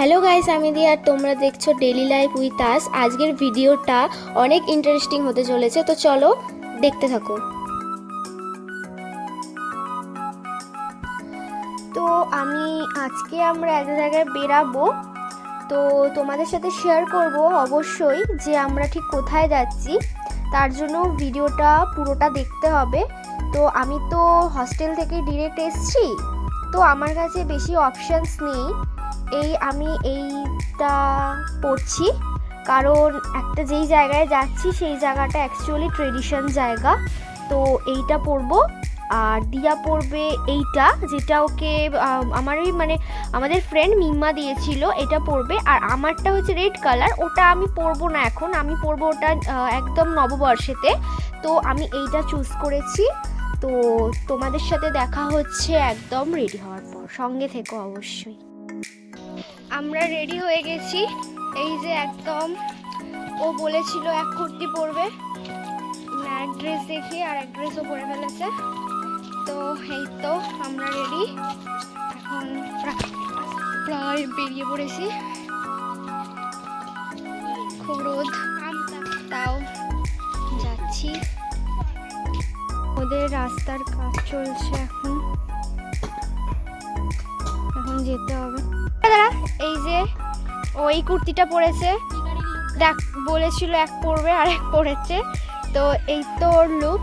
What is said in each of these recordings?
Hello guys, আমি দিয়া আর তোমরা দেখছো ডেইলি লাইফ উইথ আস। আজকের ভিডিওটা অনেক ইন্টারেস্টিং হতে চলেছে, তো চলো দেখতে থাকো। তো আমরা এক জায়গায় বেরাবো, তো তোমাদের সাথে শেয়ার করব অবশ্যই যে আমরা ঠিক কোথায় যাচ্ছি। তার জন্য ভিডিওটা পুরোটা দেখতে হবে। তো আমি তো হস্টেল থেকে ডিরেক্ট এসেছি, তো আমার কাছে বেশি অপশানস নেই। আমি এইটা পড়ছি কারণ একটা যেই জায়গায় যাচ্ছি সেই জায়গাটা অ্যাকচুয়ালি ট্রেডিশন জায়গা, তো এইটা পড়বো। আর দিয়া পড়বে এইটা, যেটা ওকে আমাদের ফ্রেন্ড মিম্মা দিয়েছিল, এটা পড়বে। আর আমারটা হচ্ছে রেড কালার, ওটা আমি পরবো না এখন, আমি পরবো ওটা একদম নববর্ষেতে। তো আমি এইটা চুজ করেছি। তো তোমাদের সাথে দেখা হচ্ছে একদম রেডি হওয়ার পর, সঙ্গে থেকো অবশ্যই। আমরা রেডি হয়ে গেছি, এই যে একদম ও বলেছিল এক কুর্তি পরবে, এক ড্রেস দেখে আর এক ড্রেসও পরে ফেলেছে। তো এই তো আমরা রেডি, এখন প্রায় বেরিয়ে পড়েছি। খুব রোদ, তাও যাচ্ছি। ওদের রাস্তার কাজ চলছে, এখন যেতে হবে। এই যে ওই কুর্তিটা পরেছে, দেখ বলেছিল এক পরবে আর এক পরেছে। তো এই তো ওর লুক,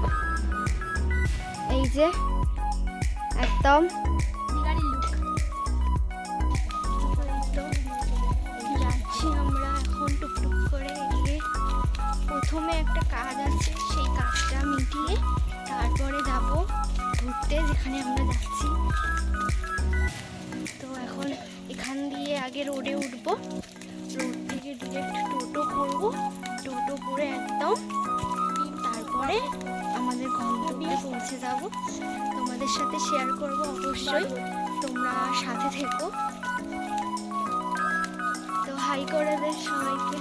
এই যে একদম যাচ্ছি আমরা এখন টুকটুক করে এগিয়ে। প্রথমে একটা কাজ আছে, সেই কাজটা মিটিয়ে তারপরে যাব ঘুরতে যেখানে আমরা যাচ্ছি। তো এখন এখান দিয়ে আগে রোডে উঠবো, রোড থেকে ডিরেক্ট টোটো করবো, টোটো করে একদম তারপরে আমাদের গন্তব্যে পৌঁছে যাব। তোমাদের সাথে শেয়ার করব অবশ্যই, তোমরা সাথে থেকো। তো হাই করে দে সবাইকে,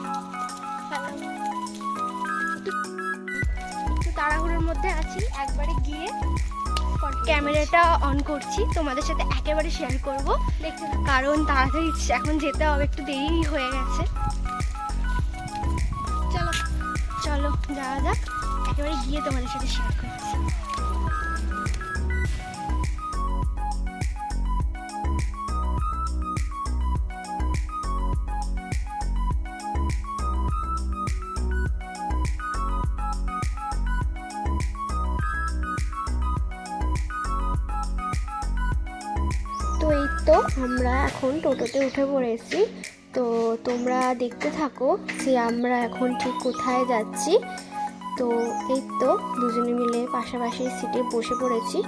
একটু তাড়াহুড়োর মধ্যে আছি, একবারে গিয়ে ক্যামেরাটা অন করছি, তোমাদের সাথে একেবারে শেয়ার করব, কারণ তাড়াতাড়ি এখন যেতে হবে, একটু দেরি হয়ে গেছে। চলো চলো যাওয়া যাক, একেবারে গিয়ে তোমাদের সাথে শেয়ার করছি। তো এই তো আমরা এখন টোটোতে উঠে পড়েছি, তো তোমরা দেখতে থাকো যে আমরা এখন ঠিক কোথায় যাচ্ছি। তো এই তো দুজনে মিলে পাশাপাশি সিটে বসে পড়েছি।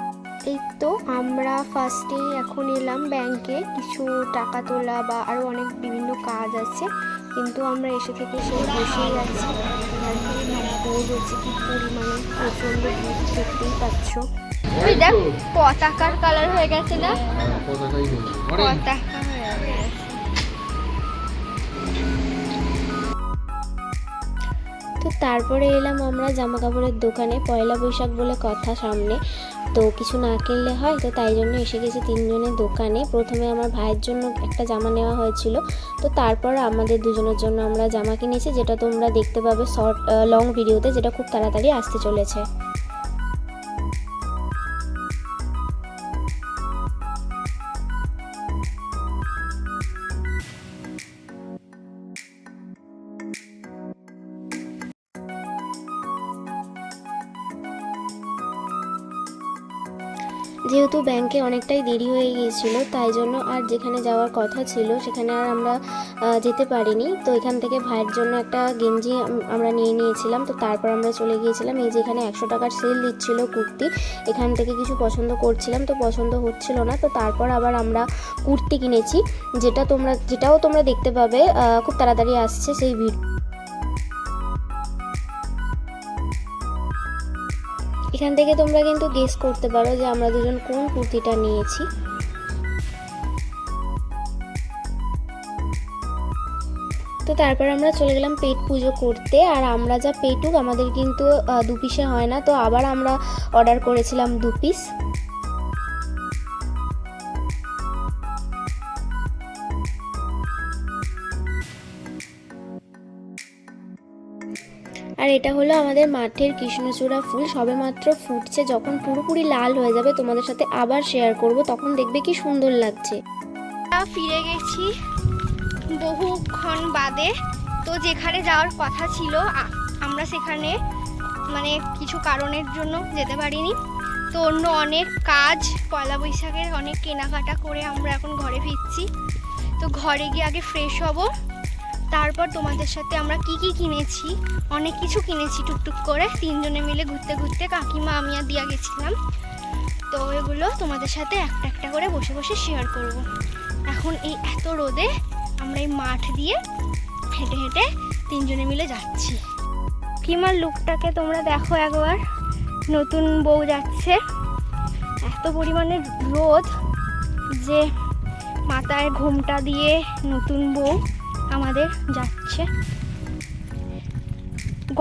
এই তো আমরা ফার্স্টেই এখন এলাম ব্যাংকে, কিছু টাকা তোলা বা আরও অনেক বিভিন্ন কাজ আছে, কিন্তু আমরা এসে থেকে সেই বসেই আছি। ভোর হচ্ছে কি পরিমাণে, প্রচণ্ড ভিড়, দেখতেই পাচ্ছ। ওই দেখ পতাকার কালার হয়ে গেছে না, পতাকা হয়ে গেছে। তো তারপরে এলাম আমরা জামা কাপড়ের দোকানে, পয়লা বৈশাখ বলে কথা সামনে, তো কিছু না কিনলে হয়, তো তাই জন্য এসে গেছি তিনজনের দোকানে। প্রথমে আমার ভাইয়ের জন্য একটা জামা নেওয়া হয়েছিল, তো তারপর আমাদের দুজনের জন্য আমরা জামা কিনেছি, যেটা তোমরা দেখতে পাবে লং ভিডিওতে, যেটা খুব তাড়াতাড়ি আসতে চলেছে। যেহেতু ব্যাংকে অনেকটাই দেরি হয়ে গিয়েছিল, তাই জন্য আর যেখানে যাওয়ার কথা ছিল সেখানে আর আমরা যেতে পারিনি। তো এখান থেকে ভাইয়ের জন্য একটা গেঞ্জি আমরা নিয়ে নিয়েছিলাম, তো তারপর আমরা চলে গিয়েছিলাম এই যে এখানে 100 টাকার সেল দিচ্ছিল কুর্তি, এখান থেকে কিছু পছন্দ করছিলাম, তো পছন্দ হচ্ছিল না, তো তারপর আবার আমরা কুর্তি কিনেছি, যেটাও তোমরা দেখতে পাবে খুব তাড়াতাড়ি আসছে সেই ভিডিও। এখান থেকে তোমরা কিন্তু গেস করতে পারো যে আমরা দুজন কোন কুর্তিটা নিয়েছি। তো তারপর আমরা চলে গেলাম পেট পুজো করতে, আর আমরা যা পেটুক আমাদের কিন্তু 2 পিসে হয় না, তো আবার আমরা অর্ডার করেছিলাম 2 পিস। আর এটা হলো আমাদের মাঠের কৃষ্ণচূড়া ফুল, সবেমাত্র ফুটছে, যখন পুরোপুরি লাল হয়ে যাবে তোমাদের সাথে আবার শেয়ার করব, তখন দেখবে কি সুন্দর লাগছে। ফিরে গেছি বহুক্ষণ বাদে। তো যেখানে যাওয়ার কথা ছিল আমরা সেখানে মানে কিছু কারণের জন্য যেতে পারিনি। তো অন্য অনেক কাজ, পয়লা বৈশাখের অনেক কেনাকাটা করে আমরা এখন ঘরে ফিরছি। তো ঘরে গিয়ে আগে ফ্রেশ হব, তারপর তোমাদের সাথে আমরা কি কি কিনেছি, অনেক কিছু কিনেছি টুকটুক করে, তিনজনে মিলে ঘুরতে ঘুরতে, কাকিমা আমি আর দিয়া গেছিলাম। তো এগুলো তোমাদের সাথে একটা একটা করে বসে বসে শেয়ার করব। এখন এই এত রোদে আমরা এই মাঠ দিয়ে হেঁটে হেঁটে তিনজনে মিলে যাচ্ছি। কাকিমার লুকটাকে তোমরা দেখো একবার, নতুন বউ যাচ্ছে, এত পরিমাণে রোদ যে মাথায় ঘোমটা দিয়ে নতুন বউ আমাদের যাচ্ছে।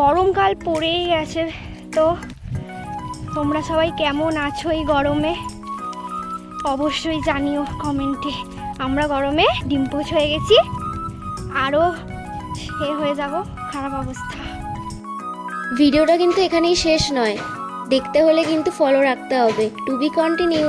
গরমকাল পড়েই গেছে, তো তোমরা সবাই কেমন আছো এই গরমে অবশ্যই জানিও কমেন্টে। আমরা গরমে ডিম্পোচ হয়ে গেছি, আরও হয়ে যাব, খারাপ অবস্থা। ভিডিওটা কিন্তু এখানেই শেষ নয়, দেখতে হলে কিন্তু ফলো রাখতে হবে। To be continue.